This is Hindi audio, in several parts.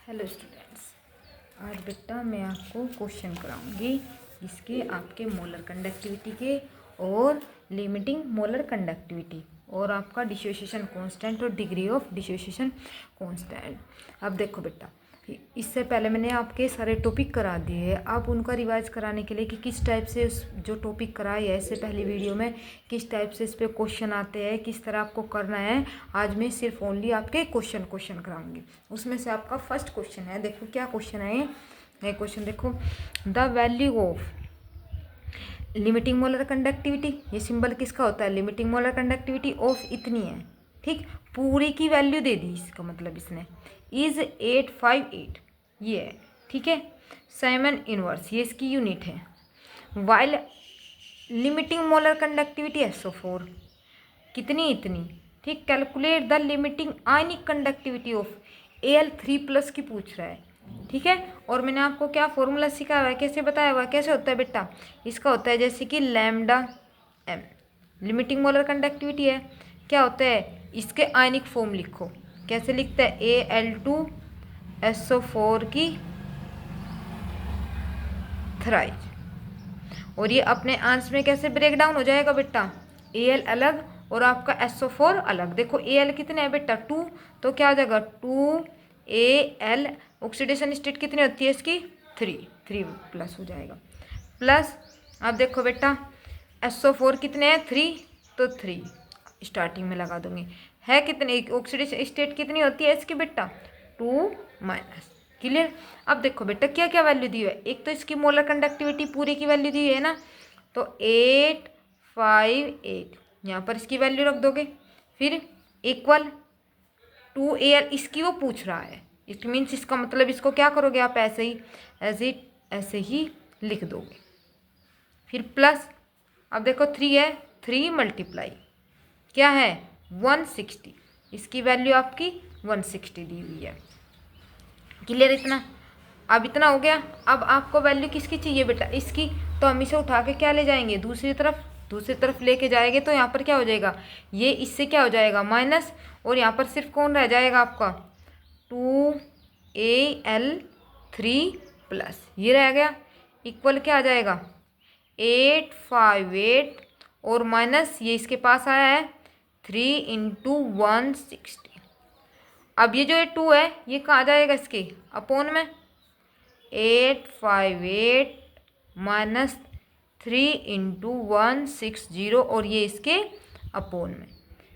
हेलो स्टूडेंट्स, आज बेटा मैं आपको क्वेश्चन कराऊंगी इसके आपके मोलर कंडक्टिविटी के और लिमिटिंग मोलर कंडक्टिविटी और आपका डिसोसिएशन कांस्टेंट और डिग्री ऑफ डिसोसिएशन कांस्टेंट। अब देखो बेटा, इससे पहले मैंने आपके सारे टॉपिक करा दिए हैं। आप उनका रिवाइज कराने के लिए कि किस टाइप से जो टॉपिक कराए है इससे पहली वीडियो में किस टाइप से इस पर क्वेश्चन आते हैं, किस तरह आपको करना है, आज मैं सिर्फ ओनली आपके क्वेश्चन कराऊंगी। उसमें से आपका फर्स्ट क्वेश्चन है, देखो क्या क्वेश्चन है ये क्वेश्चन देखो। The value of limiting molar conductivity, ये सिंबल किसका होता है, लिमिटिंग मोलर कंडक्टिविटी ऑफ इतनी है, ठीक, पूरी की वैल्यू दे दी, इसका मतलब इसने इज 858 ये है, ठीक है। साइमन इनवर्स ये इसकी यूनिट है। While limiting molar conductivity SO4 कितनी इतनी, ठीक। Calculate the limiting ionic conductivity of Al3+ की पूछ रहा है, ठीक है। और मैंने आपको क्या फॉर्मूला सिखाया हुआ है, कैसे बताया हुआ है, कैसे होता है बेटा, इसका होता है जैसे कि lambda m limiting molar conductivity है, क्या होता है, इसके आयनिक फॉर्म लिखो, कैसे लिखते हैं, Al2SO4 की थ्राइज, और ये अपने आंसर में कैसे ब्रेक डाउन हो जाएगा बेटा, Al अलग और आपका SO4 अलग। देखो Al कितने है बेटा 2, तो क्या आ जाएगा 2Al। ऑक्सीडेशन स्टेट कितनी होती है इसकी 3+ हो जाएगा प्लस। अब देखो बेटा SO4 कितने हैं 3, तो 3 स्टार्टिंग में लगा दूंगी, है कितने, ऑक्सीडेशन स्टेट कितनी होती है इसकी बेटा 2-। क्लियर। अब देखो बेटा क्या क्या वैल्यू दी है, एक तो इसकी मोलर कंडक्टिविटी पूरी की वैल्यू दी है ना, तो 858 यहाँ पर इसकी वैल्यू रख दोगे, फिर इक्वल 2Al इसकी वो पूछ रहा है, इट मीन्स इसका मतलब इसको क्या करोगे आप ऐसे ही लिख दोगे, फिर प्लस। अब देखो 3 है, 3 मल्टीप्लाई क्या है 160, इसकी वैल्यू आपकी 160 दी हुई है। क्लियर इतना, अब इतना हो गया। अब आपको वैल्यू किसकी चाहिए बेटा, इसकी, तो हम इसे उठा के क्या ले जाएंगे दूसरी तरफ लेके जाएंगे, तो यहाँ पर क्या हो जाएगा, ये इससे क्या हो जाएगा माइनस, और यहाँ पर सिर्फ कौन रह जाएगा आपका 2Al3+ ये रह गया, इक्वल क्या आ जाएगा 858 और माइनस ये इसके पास आया है 3 × 160। अब ये जो 2 है ये कहाँ जाएगा इसके अपोन में, 858 माइनस 3 × 160 और ये इसके अपोन में।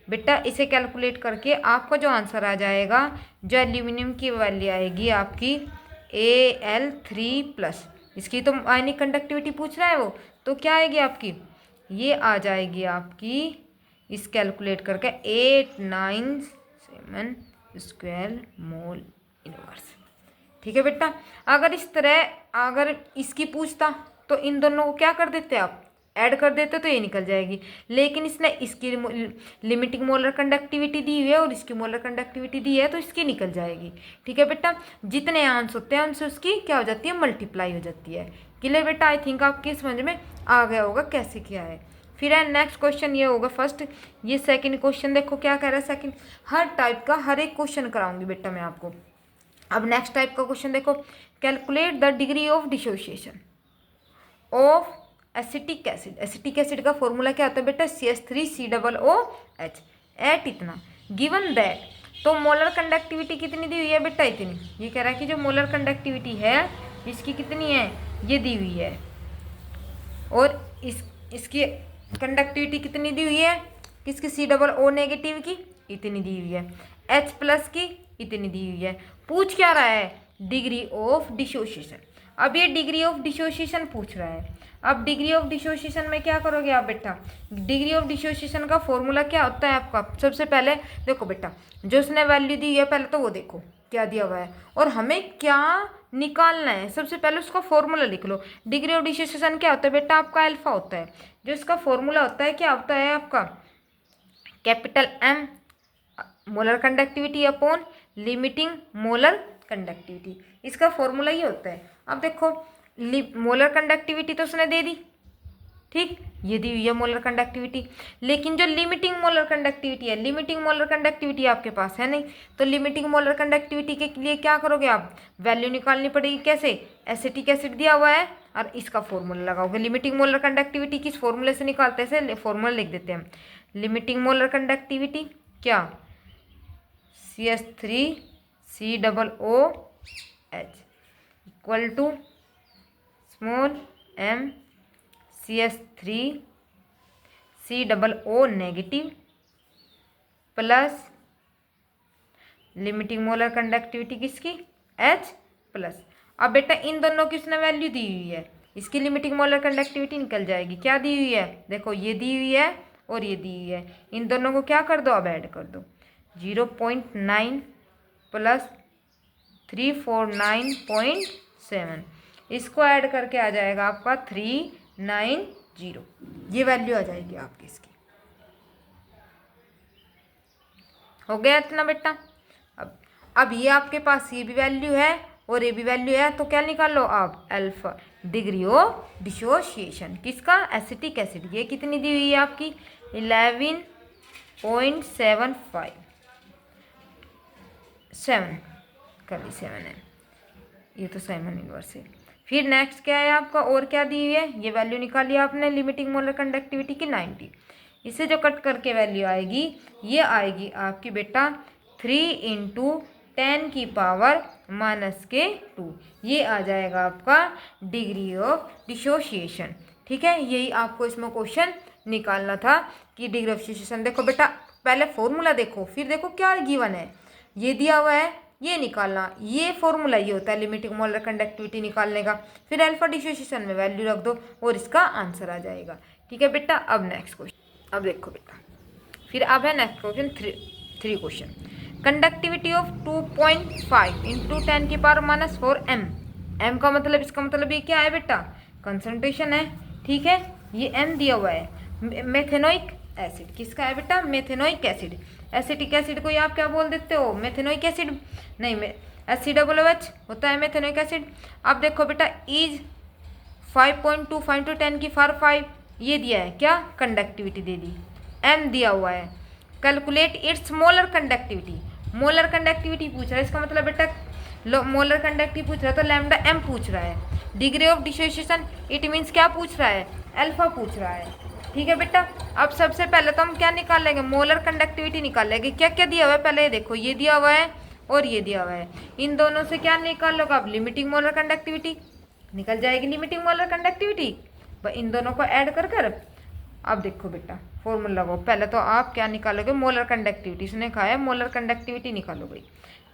बेटा इसे कैलकुलेट करके आपको जो आंसर आ जाएगा, जो एल्यूमिनियम की वैल्यू आएगी आपकी Al3+, इसकी तो आयनिक कंडक्टिविटी पूछ रहा है वो, तो क्या आएगी आपकी, ये आ जाएगी आपकी, इस कैलकुलेट करके 897 स्क्वायर मोल इनवर्स, ठीक है बेटा। अगर इस तरह अगर इसकी पूछता तो इन दोनों को क्या कर देते आप, ऐड कर देते, तो ये निकल जाएगी, लेकिन इसने इसकी लिमिटिंग मोलर कंडक्टिविटी दी हुई है और इसकी मोलर कंडक्टिविटी दी है, तो इसकी निकल जाएगी, ठीक है बेटा। जितने आंसर होते हैं उनसे उसकी क्या हो जाती है, मल्टीप्लाई हो जाती है। क्लियर बेटा, आई थिंक आपके समझ में आ गया होगा कैसे किया है। फिर है नेक्स्ट क्वेश्चन, ये होगा फर्स्ट, ये सेकंड क्वेश्चन देखो क्या कह रहा है, सेकंड हर टाइप का हर एक क्वेश्चन कराऊंगी बेटा मैं आपको। अब नेक्स्ट टाइप का क्वेश्चन देखो, calculate the degree of dissociation of acetic acid. Acetic acid का फॉर्मूला क्या होता है बेटा, CH3COOH एट इतना गिवन दैट, तो मोलर कंडक्टिविटी कितनी दी हुई है बेटा, इतनी। ये कह रहा है कि जो मोलर कंडक्टिविटी है इसकी कितनी है, ये दी हुई है, और इसकी कंडक्टिविटी कितनी दी हुई है, किसकी COO नेगेटिव की इतनी दी हुई है, H+ की इतनी दी हुई है। पूछ क्या रहा है, डिग्री ऑफ डिसोसिएशन। अब ये डिग्री ऑफ डिसोसिएशन पूछ रहा है। अब डिग्री ऑफ डिसोसिएशन में क्या करोगे आप बेटा, डिग्री ऑफ डिसोसिएशन का फॉर्मूला क्या होता है आपका, सबसे पहले देखो बेटा जो उसने वैल्यू दी है पहले तो वो देखो क्या दिया हुआ है, और हमें क्या निकालना है, सबसे पहले उसका फॉर्मूला लिख लो। डिग्री ऑफ डिसोसिएशन क्या होता है बेटा, आपका अल्फा होता है, जो इसका फॉर्मूला होता है क्या होता है आपका, capital M molar conductivity upon limiting molar conductivity, इसका फॉर्मूला ये होता है। अब देखो मोलर कंडक्टिविटी तो उसने दे दी, ठीक, ये दी हुई है मोलर कंडक्टिविटी। लेकिन जो लिमिटिंग मोलर कंडक्टिविटी है, लिमिटिंग मोलर कंडक्टिविटी आपके पास है नहीं, तो लिमिटिंग मोलर कंडक्टिविटी के लिए क्या करोगे आप, वैल्यू निकालनी पड़ेगी। कैसे, एसिटिक एसिड दिया हुआ है और इसका फॉर्मूला लगाओगे। लिमिटिंग मोलर कंडक्टिविटी किस फॉर्मूले से निकालते हैं, ऐसे फॉर्मूला लिख देते हैं। लिमिटिंग मोलर कंडक्टिविटी क्या, CH3COOH equal to small m CH3COO negative plus limiting molar conductivity किसकी, H प्लस। अब बेटा इन दोनों की उसने वैल्यू दी हुई है, इसकी लिमिटिंग मोलर कंडक्टिविटी निकल जाएगी। क्या दी हुई है, देखो ये दी हुई है और ये दी हुई है, इन दोनों को क्या कर दो, अब ऐड कर दो। 0.9 प्लस 349.7, इसको ऐड करके आ जाएगा आपका 390, ये वैल्यू आ जाएगी आपकी इसकी। हो गया इतना बेटा। अब ये आपके पास ये भी वैल्यू है और ये भी वैल्यू है, तो क्या निकालो आप, अल्फा डिग्री ऑफ डिसोसिएशन किसका, एसिटिक एसिड। ये कितनी दी हुई है आपकी, 11.75, 7 कभी 7 है, ये तो साइमन इनवर्स है। फिर नेक्स्ट क्या है आपका, और क्या दी हुई है, ये वैल्यू निकाली आपने लिमिटिंग मोलर कंडक्टिविटी की 90। इसे जो कट करके वैल्यू आएगी, ये आएगी आपकी बेटा 3 × 10⁻⁻², ये आ जाएगा आपका डिग्री ऑफ डिसोसिएशन। ठीक है, यही आपको इसमें क्वेश्चन निकालना था कि डिग्री ऑफ डिसोसिएशन। देखो बेटा पहले फॉर्मूला देखो, फिर देखो क्या गिवन है, ये दिया हुआ है, ये निकालना, ये फॉर्मूला ये होता है लिमिटिंग मोलर कंडक्टिविटी निकालने का। फिर अल्फा डिसोसिएशन में वैल्यू रख दो और इसका आंसर आ जाएगा। ठीक है बेटा, अब नेक्स्ट क्वेश्चन, अब देखो बेटा, फिर अब है next question 3 question. Conductivity of 2.5 × 10⁻⁻4 m, m का मतलब, इसका मतलब ये क्या है बेटा, कंसंट्रेशन है। ठीक है, ये m दिया हुआ है, मेथेनोइक एसिड किसका है बेटा, मेथेनोइक एसिड। एसिटिक एसिड को आप क्या बोल देते हो, मेथेनोइक एसिड नहीं, HCOOH होता है मेथेनोइक एसिड। अब देखो बेटा इज 5.25 × 10⁵ ये दिया है, क्या कंडक्टिविटी दे दी, m दिया हुआ है। Calculate its molar conductivity, molar conductivity पूछ रहा है, इसका मतलब बेटा मोलर कंडक्टिविटी पूछ रहा है तो लैम्डा m पूछ रहा है। Degree of dissociation it means क्या पूछ रहा है, अल्फा पूछ रहा है। ठीक है बेटा, अब सबसे पहले तो हम क्या निकाल लेंगे, मोलर कंडक्टिविटी निकाल लेंगे। क्या क्या दिया हुआ है, पहले देखो ये दिया हुआ है और ये दिया हुआ है, इन दोनों से क्या निकाल लोगे आप, लिमिटिंग मोलर कंडक्टिविटी निकल जाएगी। लिमिटिंग मोलर कंडक्टिविटी इन दोनों को ऐड कर कर, अब देखो बेटा फॉर्मूला लगाओ। पहले तो आप क्या निकालोगे, मोलर कंडक्टिविटी, इसने कहा है मोलर कंडक्टिविटी निकालो भाई।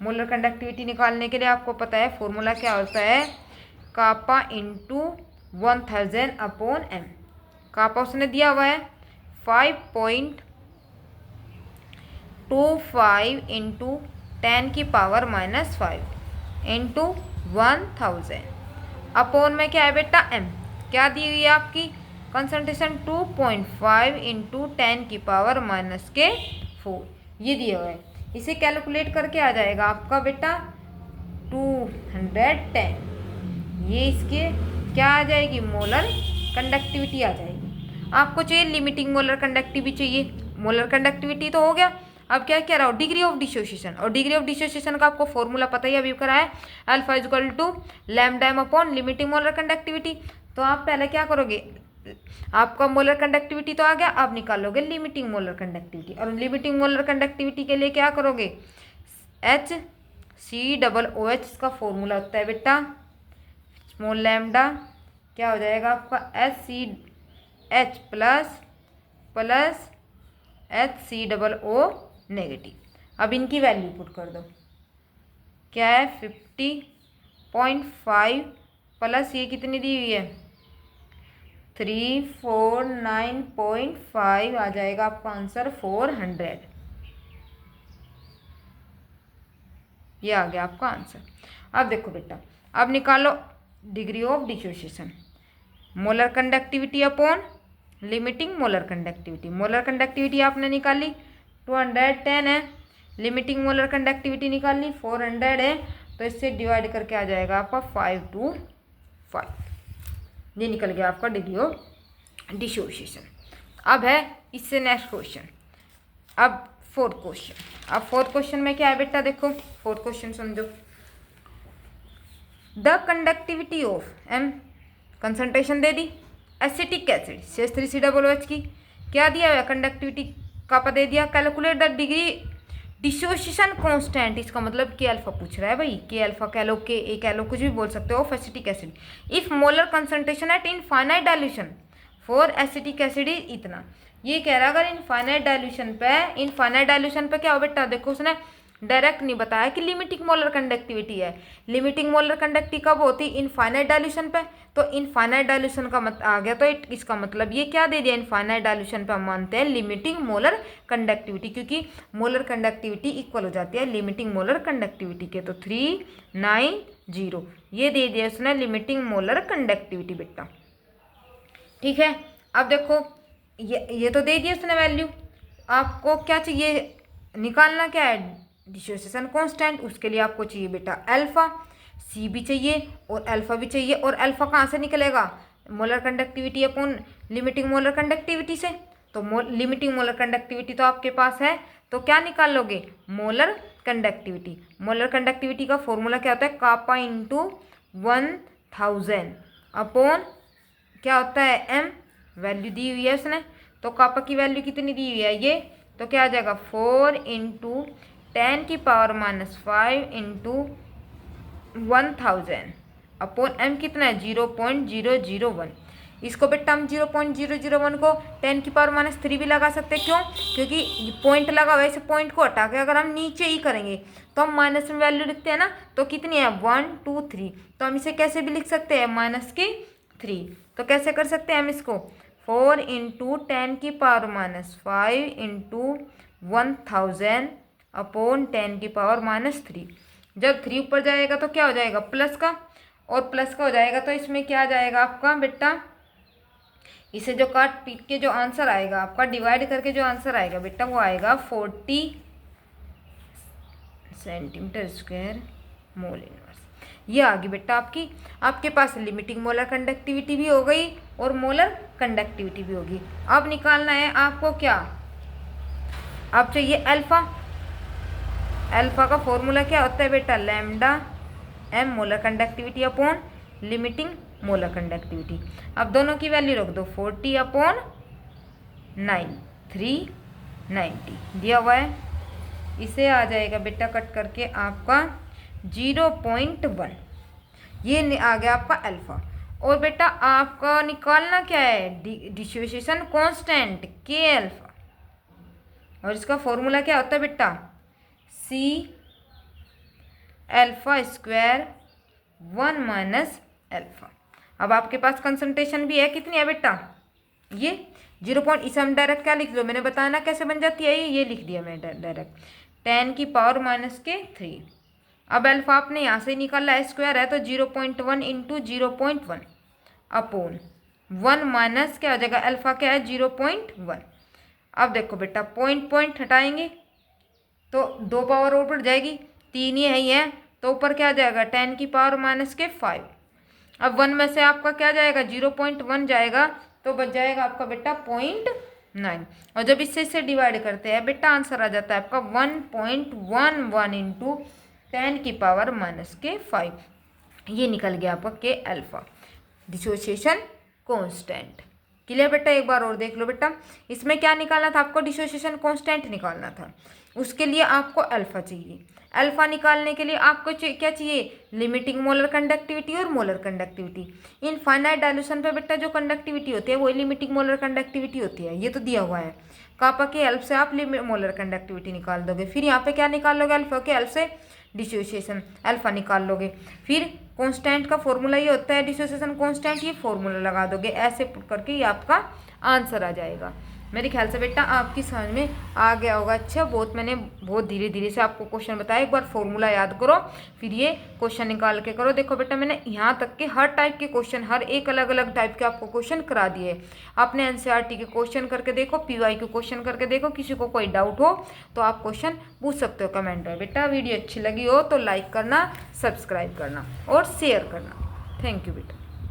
मोलर कंडक्टिविटी निकालने के लिए आपको पता है फॉर्मूला क्या होता है, कापा × 1000/m। कापा उसने दिया हुआ है 5.25 × 10⁻⁻5 × 1000 अपॉन में क्या है बेटा, m क्या दी हुई है आपकी, कंसंट्रेशन 2.5 × 10⁻⁻4 ये दिया हुआ है। इसे कैलकुलेट करके आ जाएगा आपका बेटा 210, ये इसके क्या आ जाएगी, मोलर कंडक्टिविटी आ जाएगी। आपको चाहिए लिमिटिंग मोलर कंडक्टिविटी चाहिए, मोलर कंडक्टिविटी तो हो गया। अब क्या कह रहा हो, डिग्री ऑफ डिसोसिएशन, और डिग्री ऑफ डिसोसिएशन का आपको फॉर्मूला पता ही अभी करा है, alpha equal to lambda m upon limiting molar conductivity. तो आप पहले क्या करोगे, आपका मोलर कंडक्टिविटी तो आ गया, अब निकालोगे लिमिटिंग मोलर कंडक्टिविटी, और लिमिटिंग मोलर कंडक्टिविटी के लिए क्या करोगे, HCOOH इसका फॉर्मूला होता है बेटा, स्मॉल लैम्डा क्या हो जाएगा आपका HCH प्लस HCOO नेगेटिव। अब इनकी वैल्यू पुट कर दो, क्या है 50.5 प्लस ये कितनी दी हुई है 349.5 आ जाएगा आपका आंसर 400, ये आ गया आपका आंसर। अब देखो बेटा, अब निकालो degree of dissociation, molar conductivity upon limiting molar conductivity. Molar conductivity आपने निकाली 210 है, लिमिटिंग मोलर कंडक्टिविटी निकाली 400 है, तो इससे डिवाइड करके आ जाएगा आपका 5 to 5, ये निकल गया आपका डिग्री ऑफ डिसोसिएशन। अब है इससे नेक्स्ट क्वेश्चन, अब फोर्थ क्वेश्चन। अब फोर्थ क्वेश्चन में क्या है बेटा, देखो फोर्थ क्वेश्चन समझो। The conductivity of M, concentration दे दी एसिटिक एसिड CH3COOH की, क्या दिया हुआ कंडक्टिविटी का पता दे दिया। Calculate the degree dissociation constant, इसका मतलब के अल्फा पूछ रहा है भाई, के अल्फा कह लो, के ए कह लो, कुछ भी बोल सकते हो, of acetic acid if molar concentration eight infinite dilution for acetic acid is इतना। ये कह रहा है अगर इनफाइनाइट डाइल्यूशन पे क्या हो बेटा, देखो उसने डायरेक्ट नहीं बताया कि लिमिटिंग मोलर कंडक्टिविटी है। लिमिटिंग मोलर कंडक्टिविटी कब होती, इनफाइनाइट डाइल्यूशन पे। तो इनफाइनाइट डाइल्यूशन का मत आ गया, तो इसका मतलब ये क्या दे दिया, इनफाइनाइट डाइल्यूशन पे हम मानते हैं लिमिटिंग मोलर कंडक्टिविटी, क्योंकि मोलर कंडक्टिविटी इक्वल हो जाती है लिमिटिंग मोलर कंडक्टिविटी के। तो 390 ये दे दिया उसने लिमिटिंग मोलर कंडक्टिविटी बेटा। ठीक है, अब देखो ये तो दे दिया उसने वैल्यू, आपको क्या चाहिए निकालना, क्या है डिसोसिएशन कांस्टेंट। उसके लिए आपको चाहिए बेटा अल्फा, सी भी चाहिए और अल्फा भी चाहिए। और अल्फा कहाँ से निकलेगा, molar conductivity upon limiting molar conductivity से। तो लिमिटिंग मोलर कंडक्टिविटी तो आपके पास है, तो क्या निकाल लोगे, मोलर कंडक्टिविटी। मोलर कंडक्टिविटी का फॉर्मूला क्या होता है, कापा इंटू 1000 अपॉन क्या होता है एम, वैल्यू दी हुई है उसने। तो कापा की वैल्यू कितनी दी हुई है ये, तो क्या आ जाएगा 4 इंटू 10⁻⁵ इंटू 1000 अपॉन एम कितना है 0.001। इसको बेटा हम 0.001 को 10⁻³ भी लगा सकते हैं। क्यों, क्योंकि पॉइंट लगा हुआ है, इस पॉइंट को हटा के अगर हम नीचे ही करेंगे तो हम माइनस में वैल्यू लिखते हैं ना, तो कितनी है 1 2 3। तो हम इसे कैसे भी लिख सकते हैं -3। तो कैसे कर सकते हैं हम इसको, 4 इंटू 10⁻⁵ इंटू 1000 अपॉन 10⁻⁻3। जब 3 ऊपर जाएगा तो क्या हो जाएगा प्लस का, और प्लस का हो जाएगा तो इसमें क्या आ जाएगा आपका बेटा, इसे जो काट पीट के जो आंसर आएगा आपका, डिवाइड करके जो आंसर आएगा बेटा वो आएगा 40 cm² मोल इनवर्स। ये आ गई बेटा आपकी, आपके पास लिमिटिंग मोलर कंडक्टिविटी भी हो गई और मोलर कंडक्टिविटी भी होगी। अब निकालना है आपको क्या, अब चाहिए अल्फा। अल्फा का फॉर्मूला क्या होता है बेटा, lambda M molar conductivity upon limiting molar conductivity. अब दोनों की वैल्यू रख दो, 40/9 390 दिया हुआ है। इसे आ जाएगा बेटा कट करके आपका 0.1, ये आ गया आपका अल्फा। और बेटा आपका निकालना क्या है, डिसोसिएशन कांस्टेंट के अल्फा, और इसका फॉर्मूला क्या होता है बेटा, C alpha square 1 minus alpha. अब आपके पास कंसंट्रेशन भी है, कितनी है बेटा ये 0. इसे हम डायरेक्ट क्या लिख लो, मैंने बताया ना कैसे बन जाती है ये लिख दिया मैं डायरेक्ट 10⁻⁻3। अब अल्फा आपने यहाँ से निकाला है, स्क्वायर है तो 0.1 इंटू 0.1 अपॉन 1 माइनस क्या हो जाएगा, अल्फा क्या है 0.1। अब देखो बेटा पॉइंट हटाएंगे तो 2 पावर और बढ़ जाएगी, 3 ही है तो ऊपर क्या आ जाएगा 10⁻⁻5। अब 1 में से आपका क्या जाएगा 0.1 जाएगा, तो बच जाएगा आपका बेटा 0.9। और जब इससे डिवाइड करते हैं बेटा आंसर आ जाता है आपका 1.11 इंटू 10⁻⁻5। ये निकल गया आपका के अल्फा डिसोसिएशन कांस्टेंट। क्लियर बेटा, एक बार और देख लो बेटा, इसमें क्या निकालना था आपको, डिसोसिएशन कांस्टेंट निकालना था। उसके लिए आपको अल्फा चाहिए। अल्फा निकालने के लिए आपको क्या चाहिए, लिमिटिंग मोलर कंडक्टिविटी और मोलर कंडक्टिविटी। इनफाइनाइट डाइल्यूशन पे बेटा जो कंडक्टिविटी होती है वो लिमिटिंग मोलर कंडक्टिविटी होती है, ये तो दिया हुआ है। कापा के हेल्प से आप मोलर कंडक्टिविटी निकाल दोगे, फिर यहाँ पे क्या निकाल लोगे, अल्फा के हेल्प से डिसोसिएशन अल्फा निकाल लोगे। फिर कांस्टेंट का फॉर्मूला ये होता है डिसोसिएशन कांस्टेंट, ये फॉर्मूला लगा दोगे, ऐसे पुट करके ये आपका आंसर आ जाएगा। मेरे ख्याल से बेटा आपकी समझ में आ गया होगा। अच्छा, मैंने बहुत धीरे धीरे से आपको क्वेश्चन बताया, एक बार फॉर्मूला याद करो फिर ये क्वेश्चन निकाल के करो। देखो बेटा मैंने यहाँ तक के हर टाइप के क्वेश्चन, हर एक अलग अलग टाइप के आपको क्वेश्चन करा दिए। आपने एनसीईआरटी के क्वेश्चन करके देखो, पीवाईक्यू क्वेश्चन करके देखो, किसी को कोई डाउट हो तो आप क्वेश्चन पूछ सकते हो कमेंट में। बेटा वीडियो अच्छी लगी हो तो लाइक करना, सब्सक्राइब करना और शेयर करना। थैंक यू बेटा।